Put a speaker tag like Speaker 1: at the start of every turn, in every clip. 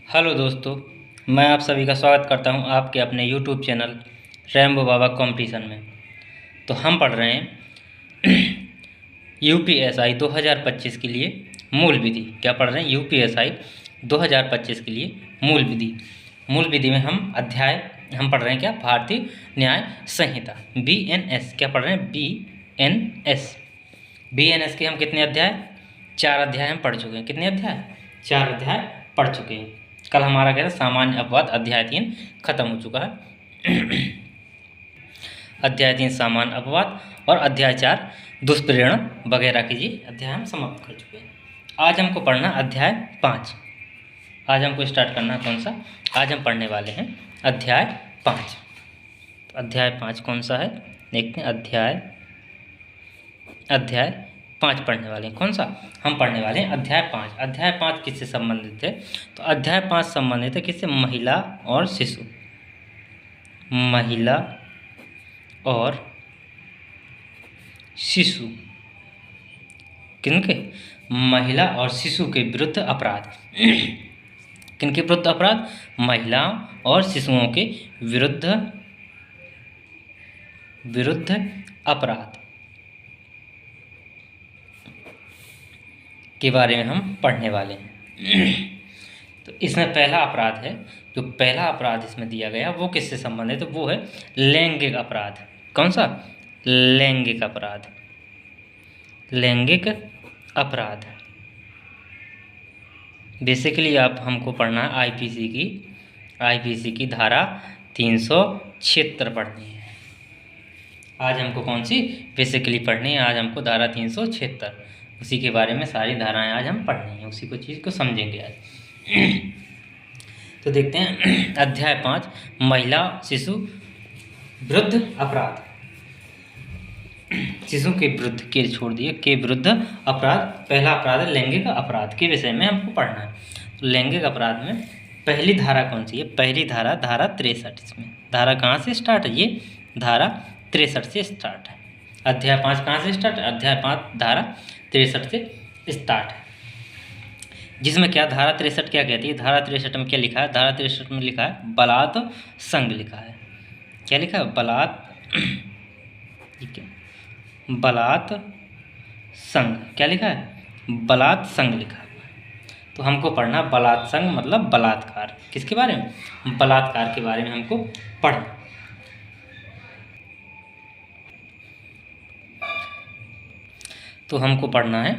Speaker 1: Hello दोस्तों, मैं आप सभी का स्वागत करता हूं आपके अपने यूट्यूब चैनल रैम्बो बाबा कंपटीशन में। तो हम पढ़ रहे हैं यूपीएसआई 2025 के लिए मूल विधि। क्या पढ़ रहे हैं? यूपीएसआई 2025 के लिए मूल विधि। मूल विधि में हम पढ़ रहे हैं क्या? भारतीय न्याय संहिता, बीएनएस। क्या पढ़ रहे हैं? बीएनएस। बीएनएस के हम कितने अध्याय? 4 अध्याय हम पढ़ चुके हैं। कितने अध्याय? 4 अध्याय पढ़ चुके हैं। कल हमारा क्या था? सामान्य अपवाद अध्याय 3 खत्म हो चुका है। अध्याय 3 सामान्य अपवाद और अध्याय 4 दुष्प्रेरण वगैरह की जी अध्याय हम समाप्त कर चुके हैं। आज हमको पढ़ना अध्याय 5। आज हमको स्टार्ट करना कौन सा? आज हम पढ़ने वाले हैं अध्याय 5। तो अध्याय 5 कौन सा है? देखते हैं। अध्याय 5 पढ़ने वाले हैं। कौन सा हम पढ़ने वाले हैं? अध्याय 5। अध्याय 5 किससे संबंधित है? तो अध्याय 5 संबंधित है किससे? महिला और शिशु। महिला और शिशु किनके? महिला और शिशु के विरुद्ध अपराध। किनके विरुद्ध अपराध? महिलाओं और शिशुओं के विरुद्ध अपराध के बारे में हम पढ़ने वाले हैं। तो इसमें पहला अपराध है, जो पहला अपराध इसमें दिया गया वो किससे संबंधित है? वो है लैंगिक अपराध। कौन सा? लैंगिक अपराध। लैंगिक अपराध बेसिकली आप हमको पढ़ना है आईपीसी की धारा 376 पढ़नी है। आज हमको कौन सी बेसिकली पढ़नी है? आज हमको धारा 376, उसी के बारे में सारी धाराएं आज हम पढ़नी है, उसी को चीज़ को समझेंगे आज। तो देखते हैं अध्याय 5 महिला शिशु विरुद्ध अपराध। शिशु के विरुद्ध के छोड़ दिए, के विरुद्ध अपराध। पहला अपराध है लैंगिक अपराध के विषय में हमको पढ़ना है। तो लैंगिक अपराध में पहली धारा कौन सी है? पहली धारा 63। इसमें धारा कहाँ से स्टार्ट है? ये धारा 63 से स्टार्ट है। अध्याय 5 कहाँ से स्टार्ट है? अध्याय 5 धारा 63 से स्टार्ट है। जिसमें क्या धारा 63 क्या कहती है? धारा 63 में क्या लिखा है? धारा 63 में लिखा है बलात् संघ लिखा है। क्या लिखा है? बलात् संघ। क्या लिखा है? बलात् संघ लिखा है। तो हमको पढ़ना बलात् संघ मतलब बलात्कार। किसके बारे में? बलात्कार के बारे में हमको पढ़ना। तो हमको पढ़ना है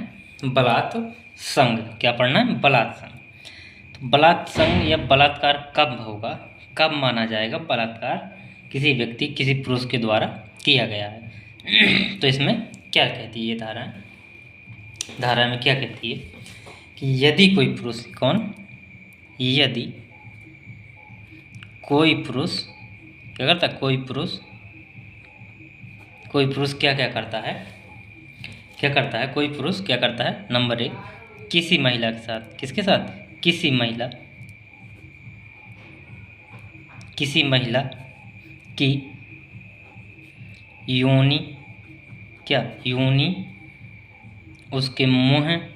Speaker 1: बलात् संघ। क्या पढ़ना है? बलात् संघ। तो बलात् संघ या बलात्कार कब होगा? कब माना जाएगा बलात्कार किसी व्यक्ति किसी पुरुष के द्वारा किया गया है? तो इसमें क्या कहती है ये धारा में क्या कहती है कि यदि कोई पुरुष यदि कोई पुरुष क्या करता है? कोई पुरुष क्या करता है? कोई पुरुष क्या करता है? नंबर 1, किसी महिला के साथ। किसके साथ? किसी महिला की योनि उसके मुंह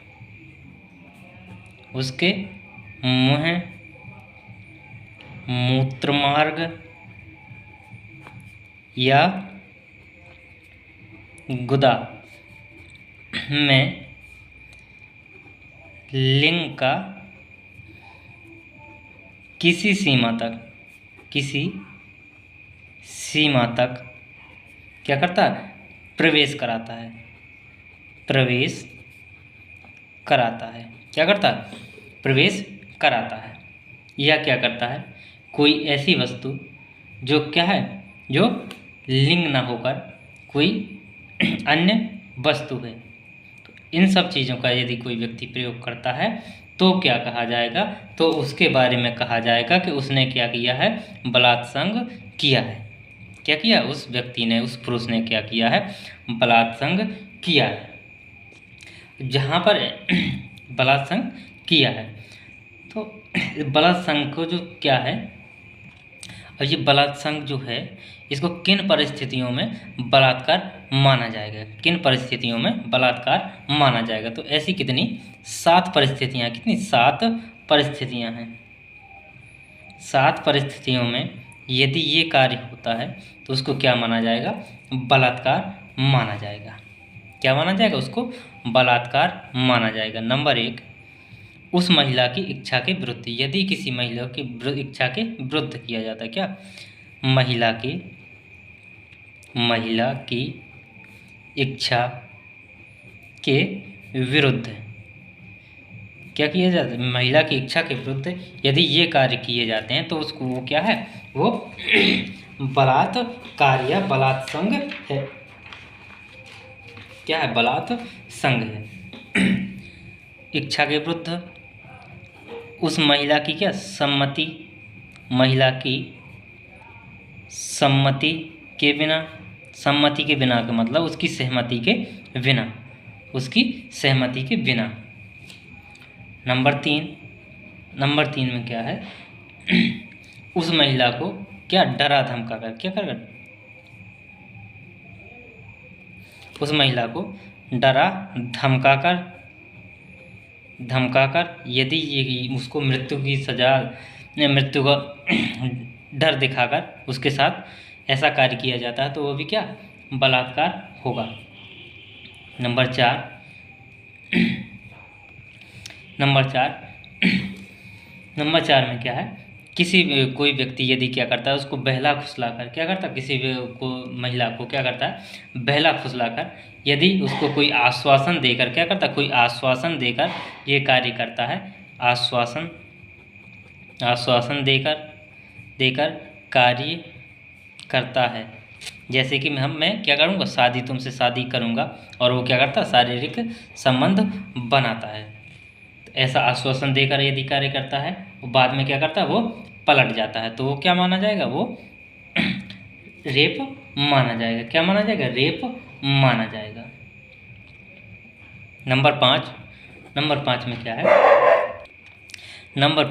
Speaker 1: मूत्रमार्ग या गुदा में लिंग का किसी सीमा तक क्या करता है? प्रवेश कराता है। क्या करता है? प्रवेश कराता है। या क्या करता है? कोई ऐसी वस्तु जो क्या है? जो लिंग ना होकर कोई अन्य वस्तु है। तो इन सब चीज़ों का यदि कोई व्यक्ति प्रयोग करता है तो क्या कहा जाएगा? तो उसके बारे में कहा जाएगा कि उसने क्या किया है? बलात्संग किया है। क्या किया? उस व्यक्ति ने, उस पुरुष ने क्या किया है? बलात्संग किया है। जहाँ पर बलात्संग किया है तो बलात्संग को जो क्या है, और ये बलात्संग जो है इसको किन परिस्थितियों में बलात्कार माना जाएगा? किन परिस्थितियों में बलात्कार माना जाएगा? तो ऐसी कितनी? 7 परिस्थितियाँ। कितनी? 7 परिस्थितियाँ हैं। 7 परिस्थितियों में यदि ये कार्य होता है तो उसको क्या माना जाएगा? बलात्कार माना जाएगा। क्या माना जाएगा? उसको बलात्कार माना जाएगा। नंबर 1, उस महिला की इच्छा के विरुद्ध, यदि किसी महिला की इच्छा के विरुद्ध किया जाता है। क्या? महिला की इच्छा के विरुद्ध क्या किया जाता है? महिला की इच्छा के विरुद्ध यदि ये कार्य किए जाते हैं तो उसको वो क्या है? वो बलात्कार या बलात्संग है। क्या है? बलात्संग है। इच्छा के विरुद्ध, उस महिला की क्या? सम्मति, महिला की सम्मति के बिना। सम्मति के बिना का मतलब उसकी सहमति के बिना, उसकी सहमति के बिना। नंबर 3 में क्या है? उस महिला को क्या? डरा धमका कर, क्या कर? उस महिला को डरा धमका कर यदि ये उसको मृत्यु की सजा, मृत्यु का डर दिखाकर उसके साथ ऐसा कार्य किया जाता है तो वो भी क्या? बलात्कार होगा। नंबर 4 में क्या है? कोई व्यक्ति यदि क्या करता है? उसको बहला फुसलाकर क्या करता है? महिला को क्या करता है? बहला फुसलाकर यदि उसको कोई आश्वासन देकर क्या करता है? कोई आश्वासन देकर ये कार्य करता है। आश्वासन देकर कार्य करता है। जैसे कि मैं क्या करूँगा? तुमसे शादी करूँगा, और वो क्या करता है? शारीरिक संबंध बनाता है। ऐसा आश्वासन देकर यदि कार्य करता है, वो बाद में क्या करता है? वो पलट जाता है, तो वो क्या माना जाएगा? वो रेप माना जाएगा। क्या माना जाएगा? रेप माना जाएगा। नंबर 5 में क्या है? नंबर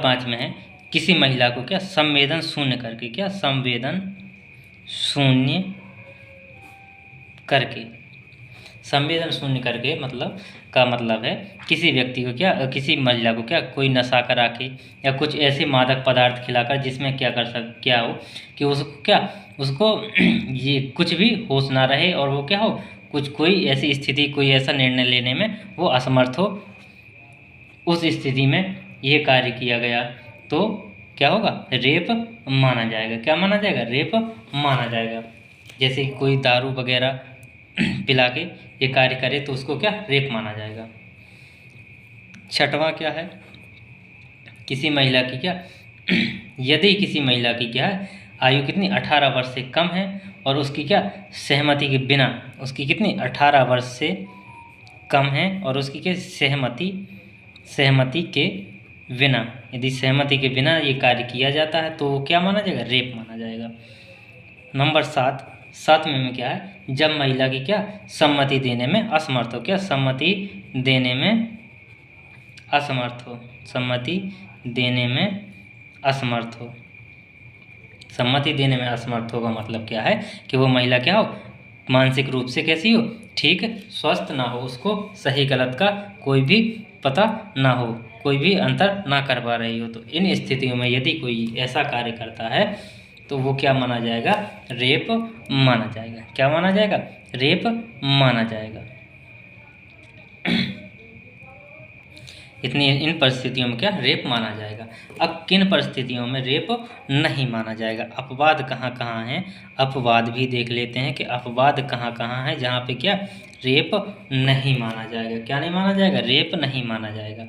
Speaker 1: 5 में है किसी महिला को क्या? संवेदन शून्य करके। क्या? संवेदन शून्य करके मतलब है किसी व्यक्ति को क्या? किसी महिला को क्या? कोई नशा करा के या कुछ ऐसे मादक पदार्थ खिलाकर जिसमें क्या हो कि उसको ये कुछ भी होश ना रहे, और वो क्या हो? कोई ऐसी स्थिति, कोई ऐसा निर्णय लेने में वो असमर्थ हो। उस स्थिति में ये कार्य किया गया तो क्या होगा? रेप माना जाएगा। क्या माना जाएगा? रेप माना जाएगा। जैसे कोई दारू वगैरह पिला के ये कार्य करे तो उसको क्या? रेप माना जाएगा। 6वां क्या है? किसी महिला की क्या? यदि किसी महिला की क्या है? आयु कितनी? 18 वर्ष से कम है, और उसकी क्या? सहमति के बिना, उसकी कितनी? 18 वर्ष से कम है, और उसकी क्या? सहमति के बिना, यदि सहमति के बिना ये कार्य किया जाता है तो क्या माना जाएगा? रेप माना जाएगा। नंबर 7 में क्या है? जब महिला की क्या? सम्मति देने में असमर्थ हो। क्या? सम्मति देने में असमर्थ हो। सम्मति देने में असमर्थ होगा मतलब क्या है? कि वो महिला क्या हो? मानसिक रूप से कैसी हो? ठीक, स्वस्थ ना हो, उसको सही गलत का कोई भी पता ना हो, कोई भी अंतर ना कर पा रही हो। तो इन स्थितियों में यदि कोई ऐसा कार्य करता है तो वो क्या माना जाएगा? रेप माना जाएगा। क्या माना जाएगा? रेप माना जाएगा। इन परिस्थितियों में क्या? रेप माना जाएगा। अब किन परिस्थितियों में रेप नहीं माना जाएगा? अपवाद कहाँ हैं? अपवाद भी देख लेते हैं कि अपवाद कहाँ हैं जहाँ पे क्या? रेप नहीं माना जाएगा। क्या नहीं माना जाएगा? रेप नहीं माना जाएगा।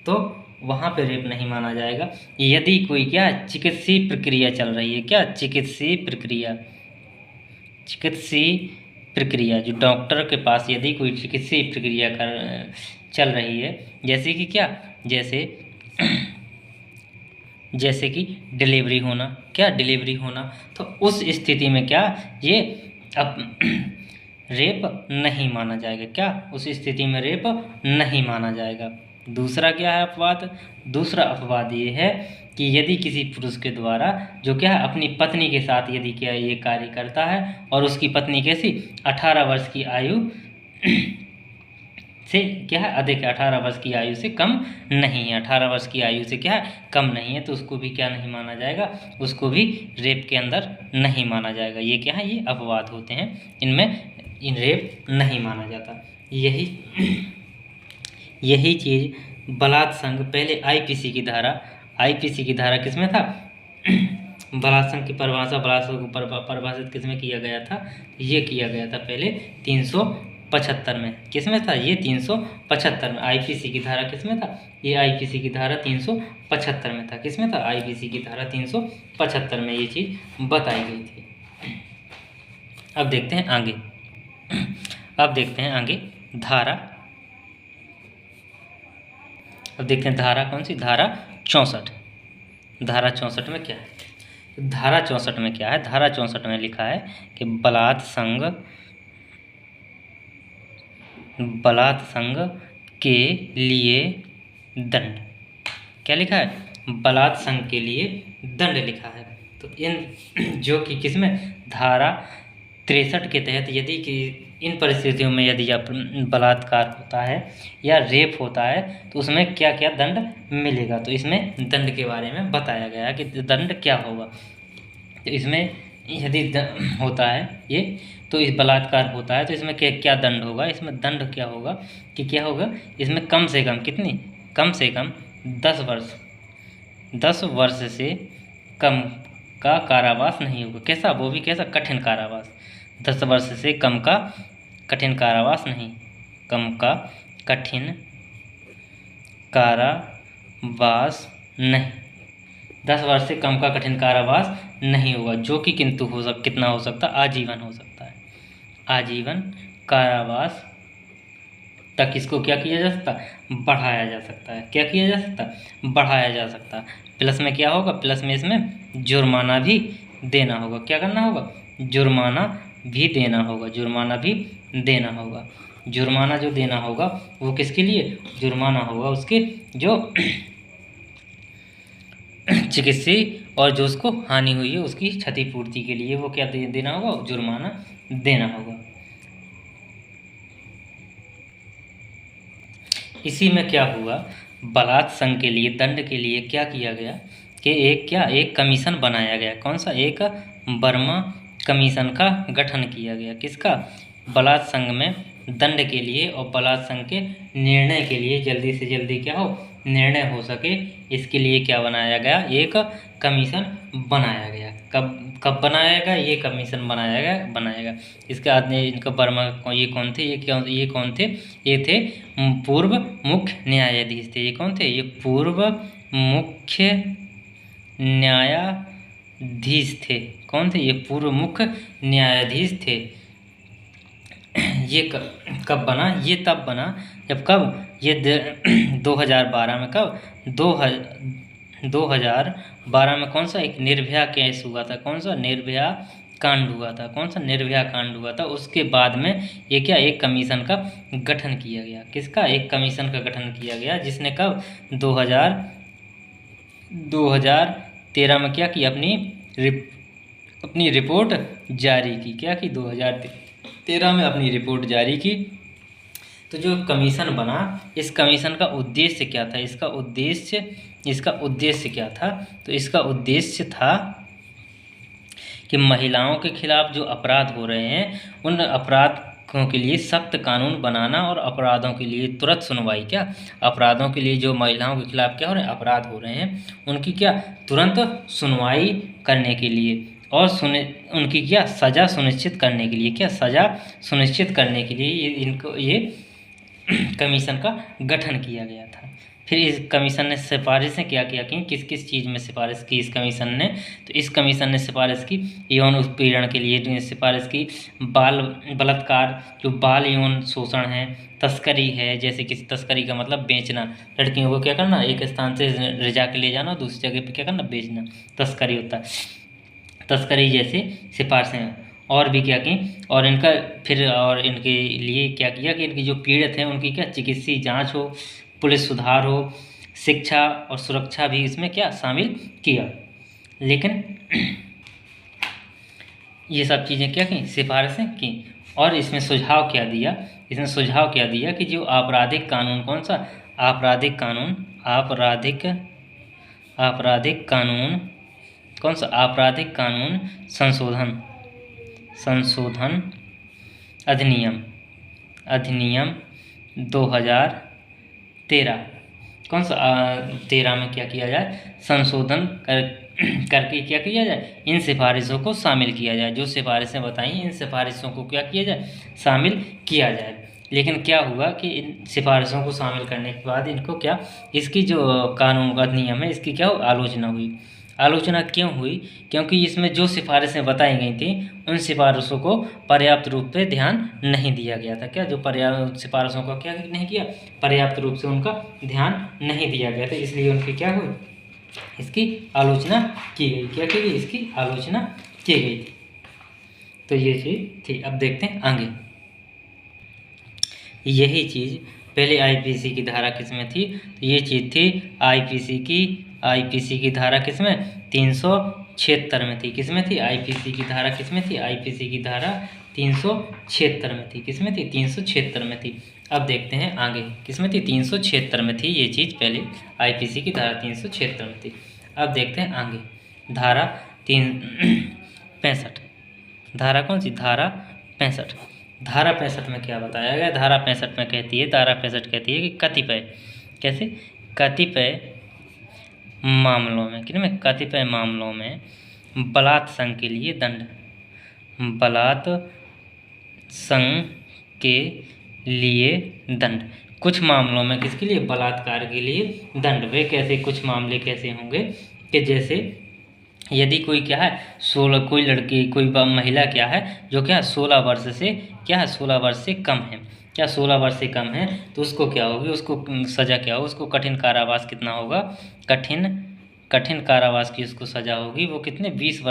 Speaker 1: तो वहाँ पे रेप नहीं माना जाएगा यदि कोई क्या? चिकित्सीय प्रक्रिया चल रही है। क्या? चिकित्सीय प्रक्रिया जो डॉक्टर के पास यदि कोई चिकित्सीय प्रक्रिया चल रही है, जैसे कि क्या? जैसे कि डिलीवरी होना। क्या? डिलीवरी होना। तो उस स्थिति में क्या? ये अब रेप नहीं माना जाएगा। क्या? उस स्थिति में रेप नहीं माना जाएगा। दूसरा क्या है अपवाद? दूसरा अपवाद ये है कि यदि किसी पुरुष के द्वारा जो क्या है? अपनी पत्नी के साथ यदि क्या ये कार्य करता है, और उसकी पत्नी कैसी? 18 वर्ष की आयु से क्या है अधिक है, 18 वर्ष की आयु से कम नहीं है, 18 वर्ष की आयु से क्या है कम नहीं है, तो उसको भी क्या नहीं माना जाएगा, उसको भी रेप के अंदर नहीं माना जाएगा। ये क्या है, ये अपवाद होते हैं, इनमें इन रेप नहीं माना जाता। यही चीज़ बलात्संग पहले आईपीसी की धारा किसमें था बलात्संग की परिभाषा बलात्संग को परिभाषित किसमें किया गया था, ये किया गया था पहले 375 में। किसमें था ये 375 में। आईपीसी की धारा किसमें था, ये आईपीसी की धारा 375 में था। किसमें था, आईपीसी की धारा 375 में ये चीज़ बताई गई थी। अब देखते हैं आगे धारा, अब देखते हैं धारा कौन सी, धारा 64। धारा 64 में क्या है, धारा 64 में क्या है, धारा 64 में लिखा है कि बलात्संग के लिए दंड, क्या लिखा है, बलात्संग के लिए दंड लिखा है। तो इन जो कि किसमें, धारा 63 के तहत यदि कि इन परिस्थितियों में यदि बलात्कार होता है या रेप होता है तो उसमें क्या क्या दंड मिलेगा, तो इसमें दंड के बारे में बताया गया है कि दंड क्या होगा। तो इसमें यदि होता है ये, तो इस बलात्कार होता है तो इसमें क्या दंड होगा, इसमें दंड क्या होगा कि क्या होगा, इसमें कम से कम कितनी, कम से कम 10 वर्ष से कम का कारावास नहीं होगा। कैसा, वो भी कैसा, कठिन कारावास। 10 वर्ष से कम का कठिन कारावास नहीं, कम का कठिन कारावास नहीं, 10 वर्ष से कम का कठिन कारावास नहीं होगा, जो कि किंतु कितना हो सकता है, आजीवन हो सकता है। आजीवन कारावास तक इसको क्या किया जा सकता है, बढ़ाया जा सकता है। क्या किया जा सकता है, बढ़ाया जा सकता है। प्लस में क्या होगा, प्लस में इसमें जुर्माना भी देना होगा। क्या करना होगा, जुर्माना भी देना होगा, जुर्माना भी देना होगा। जुर्माना जो देना होगा वो किसके लिए, जुर्माना होगा उसके जो चिकित्सीय और जो उसको हानि हुई है उसकी क्षतिपूर्ति के लिए वो क्या देना होगा, जुर्माना देना होगा। इसी में क्या हुआ, बलात्संग के लिए दंड के लिए क्या किया गया कि एक कमीशन बनाया गया। कौन सा, एक वर्मा कमीशन का गठन किया गया। किसका, बलात्संग में दंड के लिए और बलात्संग के निर्णय के लिए जल्दी से जल्दी क्या हो, निर्णय हो सके, इसके लिए क्या बनाया गया, एक कमीशन बनाया गया। कब बनाया गया, ये कमीशन बनाया गया। इसके आदमी इनका वर्मा ये कौन थे, ये कौन थे, ये थे पूर्व मुख्य न्यायाधीश थे। ये कौन थे, ये पूर्व मुख्य न्यायाधीश थे। कौन थे, ये पूर्व मुख्य न्यायाधीश थे। ये कब बना, ये तब बना जब कब, ये 2012 में, कब 2012 में कौन सा, एक निर्भया केस हुआ था। कौन सा, निर्भया कांड हुआ था। कौन सा, निर्भया कांड हुआ था। उसके बाद में ये क्या, एक कमीशन का गठन किया गया। किसका, एक कमीशन का गठन किया गया, जिसने कब 2013 में क्या किया, अपनी रिपोर्ट जारी की। क्या की, 2013 में अपनी रिपोर्ट जारी की। तो जो कमीशन बना, इस कमीशन का उद्देश्य क्या था, इसका उद्देश्य क्या था, तो इसका उद्देश्य था कि महिलाओं के खिलाफ जो अपराध हो रहे हैं उन अपराधों के लिए सख्त कानून बनाना और अपराधों के लिए तुरंत सुनवाई। क्या, अपराधों के लिए जो महिलाओं के खिलाफ क्या हो रहे हैं, अपराध हो रहे हैं, उनकी क्या तुरंत सुनवाई करने के लिए और उनकी क्या सज़ा सुनिश्चित करने के लिए, क्या सज़ा सुनिश्चित करने के लिए ये कमीशन का गठन किया गया था। फिर इस कमीशन ने सिफारिशें क्या किया कि किस किस चीज़ में सिफारिश की इस कमीशन ने, तो इस कमीशन ने सिफारिश की यौन उत्पीड़न के लिए सिफारिश की, बलात्कार जो बाल यौन शोषण है, तस्करी है, जैसे कि तस्करी का मतलब बेचना, लड़कियों को क्या करना, एक स्थान से रिजा के ले जाना, दूसरी जगह पे क्या करना, बेचना, तस्करी होता है। तस्करी जैसे सिफारिशें और भी क्या की, और इनका फिर और इनके लिए क्या किया कि इनकी जो पीड़ित हैं उनकी क्या चिकित्सीय जांच हो, पुलिस सुधार हो, शिक्षा और सुरक्षा भी इसमें क्या शामिल किया। लेकिन ये सब चीज़ें क्या की, सिफारिशें की, और इसमें सुझाव क्या दिया, इसमें सुझाव क्या दिया कि जो आपराधिक कानून, कौन सा आपराधिक कानून, आपराधिक कानून, कौन सा आपराधिक कानून संशोधन अधिनियम 2013, कौन सा 13 में क्या किया जाए, संशोधन करके क्या किया जाए, इन सिफारिशों को शामिल किया जाए। जो सिफारिशें बताई इन सिफारिशों को क्या किया जाए, शामिल किया जाए। लेकिन क्या हुआ कि इन सिफारिशों को शामिल करने के बाद इनको क्या, इसकी जो कानून अधिनियम है इसकी क्या आलोचना हुई। आलोचना क्यों हुई, क्योंकि इसमें जो सिफारिशें बताई गई थी उन सिफारिशों को पर्याप्त रूप से ध्यान नहीं दिया गया था। क्या, जो पर्याप्त सिफारिशों का क्या नहीं किया, पर्याप्त रूप से उनका ध्यान नहीं दिया गया था, इसलिए उनकी क्या हुई, इसकी आलोचना की गई। क्या की गई, इसकी आलोचना की गई। तो ये चीज़ थी। अब देखते हैं आगे। यही चीज़ पहले आईपीसी की धारा किसमें थी, तो ये चीज़ थी आईपीसी की धारा किसमें, 376 में थी। किसमें थी, आईपीसी की धारा किसमें थी, आईपीसी की धारा 376 में थी। किसमें थी, 376 में थी। अब देखते हैं आगे, किसमें थी, 376 में थी ये चीज़, पहले आईपीसी की धारा 376 में थी। अब देखते हैं आगे, धारा 365, धारा कौन सी, धारा 65। धारा 65 में क्या बताया गया, धारा 65 में कहती है, धारा 65 कहती है कि कतिपय, कैसे, कतिपय मामलों में, किनमें, कतिपय मामलों में बलात् संघ के लिए दंड, बलात् संघ के लिए दंड, कुछ मामलों में किसके लिए, बलात्कार के लिए दंड। वे कैसे, कुछ मामले कैसे होंगे कि जैसे यदि कोई क्या है, 16, कोई लड़की, कोई महिला क्या है, जो क्या 16 वर्ष से क्या है, 16 वर्ष से कम है, क्या 16 वर्ष से कम है, तो उसको क्या होगी, उसको सज़ा क्या होगी, उसको कठिन कारावास कितना होगा, कठिन कारावास की उसको सज़ा होगी। वो कितने, 20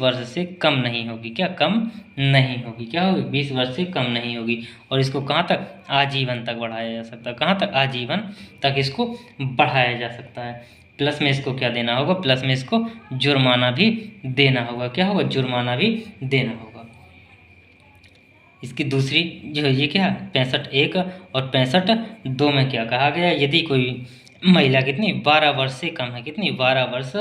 Speaker 1: वर्ष से कम नहीं होगी। क्या, कम नहीं होगी, क्या होगी, 20 वर्ष से कम नहीं होगी। और इसको कहाँ तक, आजीवन तक बढ़ाया जा सकता है। कहाँ तक, आजीवन तक इसको बढ़ाया जा सकता है। प्लस में इसको क्या देना होगा, प्लस में इसको जुर्माना भी देना होगा। क्या होगा, जुर्माना भी देना होगा। इसकी दूसरी जो है ये क्या है, 65(1) और 65(2) में क्या कहा गया, यदि कोई महिला कितनी, 12 वर्ष से कम है, कितनी, 12 वर्ष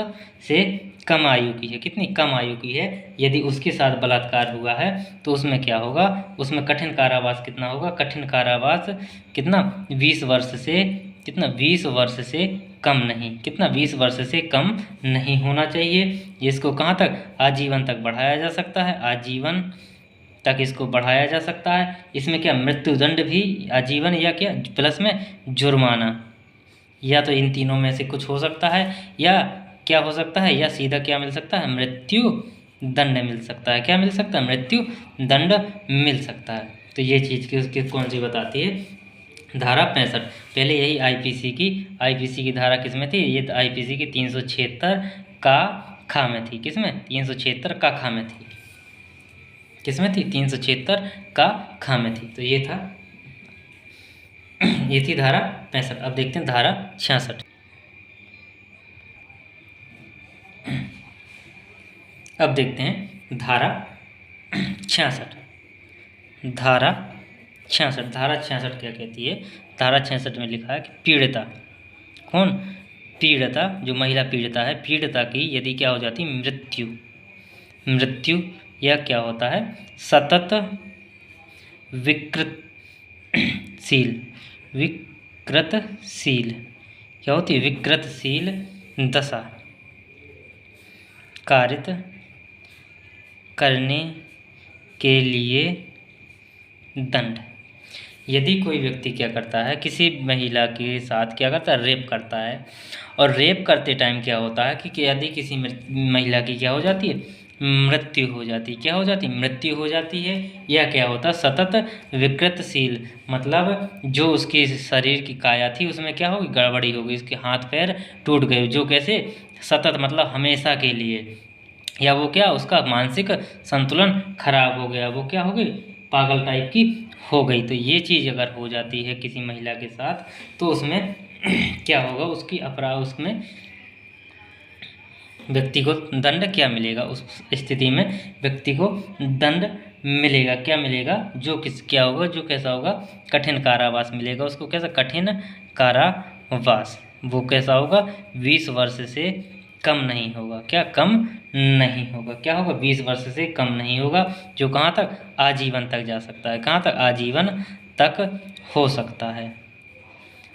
Speaker 1: से कम आयु की है, कितनी कम आयु की है, यदि उसके साथ बलात्कार हुआ है तो उसमें क्या होगा, उसमें कठिन कारावास कितना होगा, कठिन कारावास कितना, 20 वर्ष से कितना, 20 वर्ष से कम नहीं, कितना, 20 वर्ष से कम नहीं होना चाहिए। इसको कहाँ तक, आजीवन तक बढ़ाया जा सकता है, आजीवन तक इसको बढ़ाया जा सकता है। इसमें क्या, मृत्युदंड भी, आजीवन या क्या, प्लस में जुर्माना, या तो इन तीनों में से कुछ हो सकता है, या क्या हो सकता है, या सीधा क्या मिल सकता है, मृत्यु दंड मिल सकता है। क्या मिल सकता है, मृत्यु दंड मिल सकता है। तो ये चीज़ की उसकी कौन सी बताती है, धारा 65। पहले यही आईपीसी की धारा किस में थी, ये आईपीसी की 376 का खा में थी। किस में, 376 का खा में थी। किस में थी, 376 का खा में थी। तो ये था, ये थी धारा 65। अब देखते हैं धारा 66। अब देखते हैं धारा 66। धारा 66 क्या कहती है, धारा 66 में लिखा है कि पीड़िता, कौन, पीड़िता, जो महिला पीड़िता है, पीड़िता की यदि क्या हो जाती, मृत्यु या क्या होता है, सतत विकृतशील क्या होती है, विकृतशील दशा कारित करने के लिए दंड। यदि कोई व्यक्ति क्या करता है, किसी महिला के साथ क्या करता है, रेप करता है, और रेप करते टाइम क्या होता है कि यदि किसी महिला की क्या हो जाती है, मृत्यु हो जाती, क्या हो जाती, मृत्यु हो जाती है, या क्या होता है, सतत विकृतशील, मतलब जो उसकी शरीर की काया थी उसमें क्या होगी, गड़बड़ी होगी, उसके हाथ पैर टूट गए, जो कैसे, सतत मतलब हमेशा के लिए, या वो क्या, उसका मानसिक संतुलन खराब हो गया, वो क्या हो गई, पागल टाइप की हो गई। तो ये चीज़ अगर हो जाती है किसी महिला के साथ तो उसमें क्या होगा, उसकी अपराध, उसमें व्यक्ति को दंड क्या मिलेगा, उस स्थिति में व्यक्ति को दंड मिलेगा। क्या मिलेगा? क्या होगा, जो कैसा होगा, कठिन कारावास मिलेगा उसको। कैसा? कठिन कारावास। वो कैसा होगा? 20 वर्ष से कम नहीं होगा। क्या? कम नहीं होगा। क्या होगा? 20 वर्ष से कम नहीं होगा। जो कहाँ तक? आजीवन तक जा सकता है। कहाँ तक? आजीवन तक हो सकता है।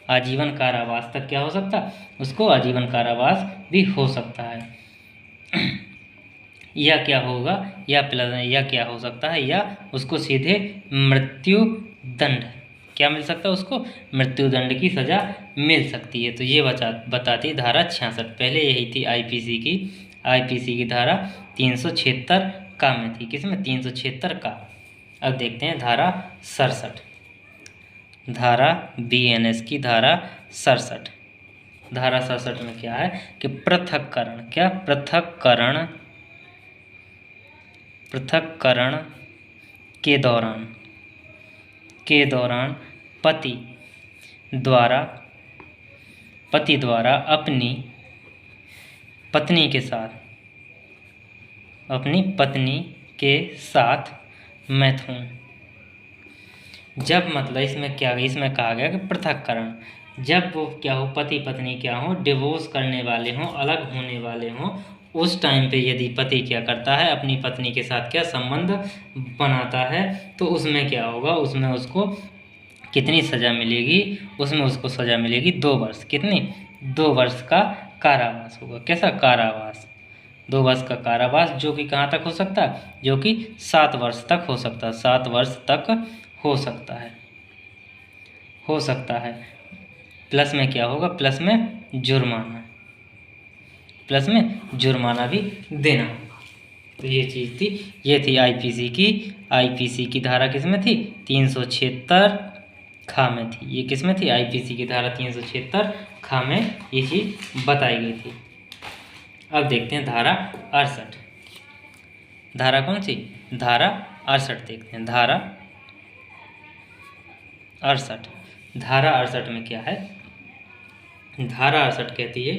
Speaker 1: आजीवन कारावास तक क्या हो सकता है? उसको आजीवन कारावास भी हो सकता है। या क्या होगा, या क्या हो सकता है, या उसको सीधे मृत्यु दंड, क्या मिल सकता है? उसको मृत्यु दंड की सजा मिल सकती है। तो ये बताती धारा 66। पहले यही थी आईपीसी की धारा 376 का में थी। किसमें? 376 का। अब देखते हैं धारा 67, धारा बीएनएस की धारा 67। धारा 67 में क्या है कि पृथक्करण। क्या? पृथक्करण के दौरान पति द्वारा अपनी पत्नी के साथ मैथुन। जब मतलब इसमें कहा गया कि पृथक्करण, जब वो क्या हो, पति पत्नी क्या हो, डिवोर्स करने वाले हों, अलग होने वाले हों, उस टाइम पे यदि पति क्या करता है, अपनी पत्नी के साथ क्या संबंध बनाता है, तो उसमें क्या होगा, उसमें उसको कितनी सज़ा मिलेगी? उसमें उसको सज़ा मिलेगी 2 वर्ष। कितनी? 2 वर्ष का कारावास होगा। कैसा? कारावास। 2 वर्ष का कारावास, जो कि कहाँ तक हो सकता है? जो कि 7 वर्ष तक हो सकता है। 7 वर्ष तक हो सकता है। प्लस में क्या होगा? प्लस में जुर्माना भी देना होगा। तो ये चीज़ थी, ये थी आईपीसी की धारा किसमें थी? 376 खा में थी। ये किसमें थी? आईपीसी की धारा 376 खा में ये चीज़ बताई गई थी। अब देखते हैं धारा 68। धारा कौन सी? धारा 68 देखते हैं। धारा 68 में क्या है? धारा 68 कहती है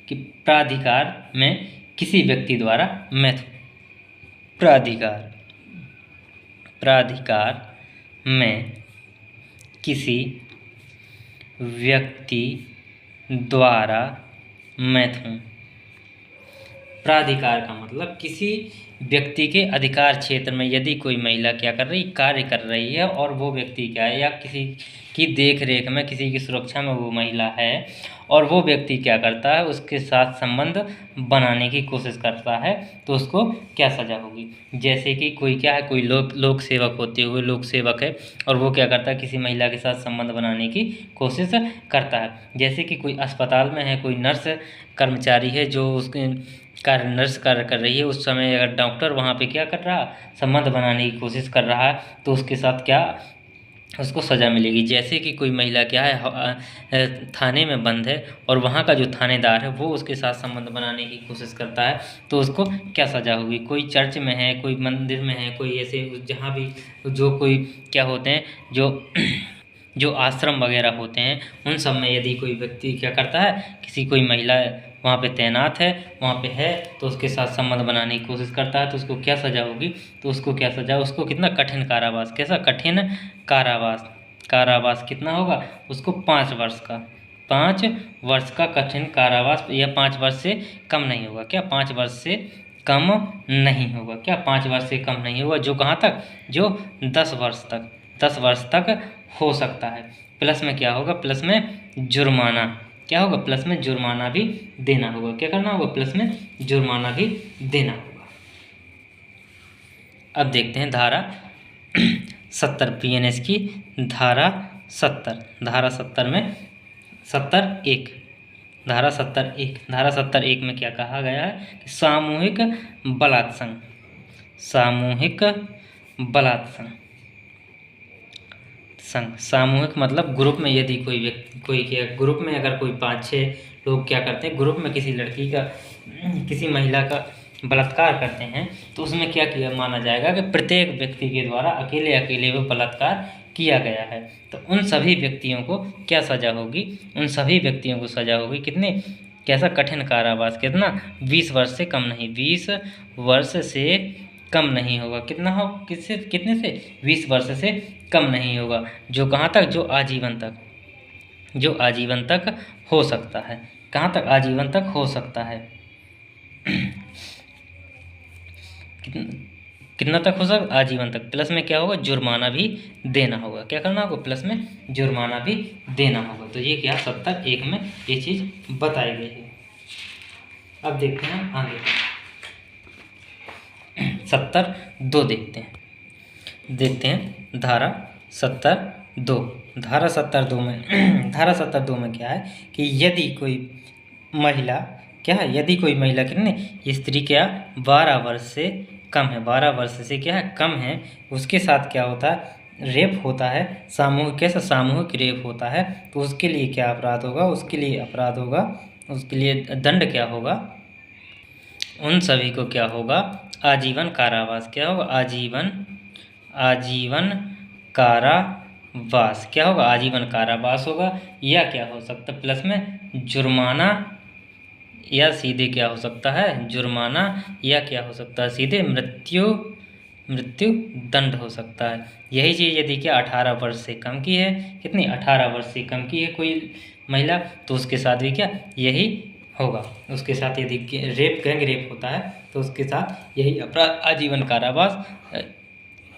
Speaker 1: कि प्राधिकार में किसी व्यक्ति द्वारा प्राधिकार में किसी व्यक्ति द्वारा मैथुन। प्राधिकार का मतलब किसी व्यक्ति के अधिकार क्षेत्र में यदि कोई महिला क्या कर रही, कार्य कर रही है, और वो व्यक्ति क्या है, या किसी की देख रेख में, किसी की सुरक्षा में वो महिला है, और वो व्यक्ति क्या करता है, उसके साथ संबंध बनाने की कोशिश करता है, तो उसको क्या सज़ा होगी? जैसे कि कोई क्या है, कोई लोक सेवक होते हुए, लोक सेवक है, और वो क्या करता है, किसी महिला के साथ संबंध बनाने की कोशिश करता है। जैसे कि कोई अस्पताल में है, कोई नर्स कर्मचारी है जो उसके नर्स कार्य कर रही है, उस समय अगर डॉक्टर वहाँ पे क्या कर रहा, संबंध बनाने की कोशिश कर रहा है, तो उसके साथ क्या उसको सज़ा मिलेगी। जैसे कि कोई महिला क्या है, थाने में बंद है, और वहाँ का जो थानेदार है वो उसके साथ संबंध बनाने की कोशिश करता है, तो उसको क्या सज़ा होगी? कोई चर्च में है, कोई मंदिर में है, कोई ऐसे जहाँ भी जो कोई क्या होते हैं, जो आश्रम वगैरह होते हैं, उन सब में यदि कोई व्यक्ति क्या करता है, कोई महिला वहाँ पे तैनात है, वहाँ पे है, तो उसके साथ संबंध बनाने की कोशिश करता है, तो उसको क्या सज़ा होगी? तो उसको क्या सज़ा? उसको कितना? कठिन कारावास। कैसा? कठिन कारावास कितना होगा? उसको 5 वर्ष का कठिन कारावास, या 5 वर्ष से कम नहीं होगा। क्या? 5 वर्ष से कम नहीं होगा। क्या? 5 वर्ष से कम नहीं होगा। जो कहाँ तक? जो 10 वर्ष तक हो सकता है। प्लस में क्या होगा? प्लस में जुर्माना। क्या होगा? प्लस में जुर्माना भी देना होगा। क्या करना होगा? प्लस में जुर्माना भी देना होगा। अब देखते हैं धारा 70 बीएनएस की धारा 70। धारा 70 में 70(1) धारा 70(1) में क्या कहा गया है कि सामूहिक बलात्संग। सामूहिक मतलब ग्रुप में यदि ग्रुप में अगर कोई 5-6 लोग क्या करते हैं, ग्रुप में किसी महिला का बलात्कार करते हैं, तो उसमें क्या किया माना जाएगा कि प्रत्येक व्यक्ति के द्वारा अकेले वो बलात्कार किया गया है, तो उन सभी व्यक्तियों को क्या सज़ा होगी? उन सभी व्यक्तियों को सज़ा होगी कितने? कैसा? कठिन कारावास। कितना? 20 वर्ष से कम नहीं, 20 वर्ष से कम नहीं होगा। कितना हो, किससे, कितने से, 20 वर्ष से कम नहीं होगा। जो कहाँ तक, जो आजीवन तक, जो आजीवन तक हो सकता है। कहाँ तक, आजीवन तक हो सकता है। कितना तक हो सकता, आजीवन तक। प्लस में क्या होगा, जुर्माना भी देना होगा। क्या करना होगा, प्लस में जुर्माना भी देना होगा। तो ये क्या 71 में ये चीज़ बताई गई है। अब देखते हैं आगे 72 देखते हैं धारा 72। धारा 72 में धारा 72 में क्या है कि यदि कोई महिला, क्या है, यदि कोई महिला कितने, स्त्री क्या 12 वर्ष से कम है, 12 वर्ष से क्या है, कम है, उसके साथ क्या होता है, रेप होता है, सामूहिक, कैसा, सामूहिक रेप होता है, तो उसके लिए क्या अपराध होगा, उसके लिए अपराध होगा, उसके लिए दंड क्या होगा, उन सभी को क्या होगा, आजीवन कारावास। क्या होगा, आजीवन कारावास। क्या होगा, आजीवन कारावास होगा, या क्या हो सकता है, प्लस में जुर्माना, या सीधे क्या हो सकता है, जुर्माना, या क्या हो सकता है, सीधे मृत्यु दंड हो सकता है। यही चीज़ यदि क्या 18 वर्ष से कम की है, कितनी, 18 वर्ष से कम की है कोई महिला, तो उसके साथ भी क्या यही होगा। उसके साथ यदि रेप, गैंग रेप होता है, तो उसके साथ यही अपराध, आजीवन कारावास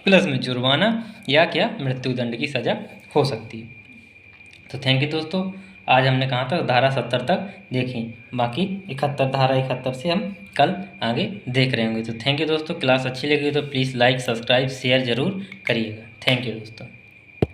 Speaker 1: प्लस में जुर्माना या क्या मृत्युदंड की सज़ा हो सकती है। तो थैंक यू दोस्तों, आज हमने कहाँ तक, धारा 70 तक देखी, बाकी 71, धारा 71 से हम कल आगे देख रहे होंगे। तो थैंक यू दोस्तों, क्लास अच्छी लगी तो प्लीज़ लाइक, सब्सक्राइब, शेयर ज़रूर करिएगा। थैंक यू दोस्तों।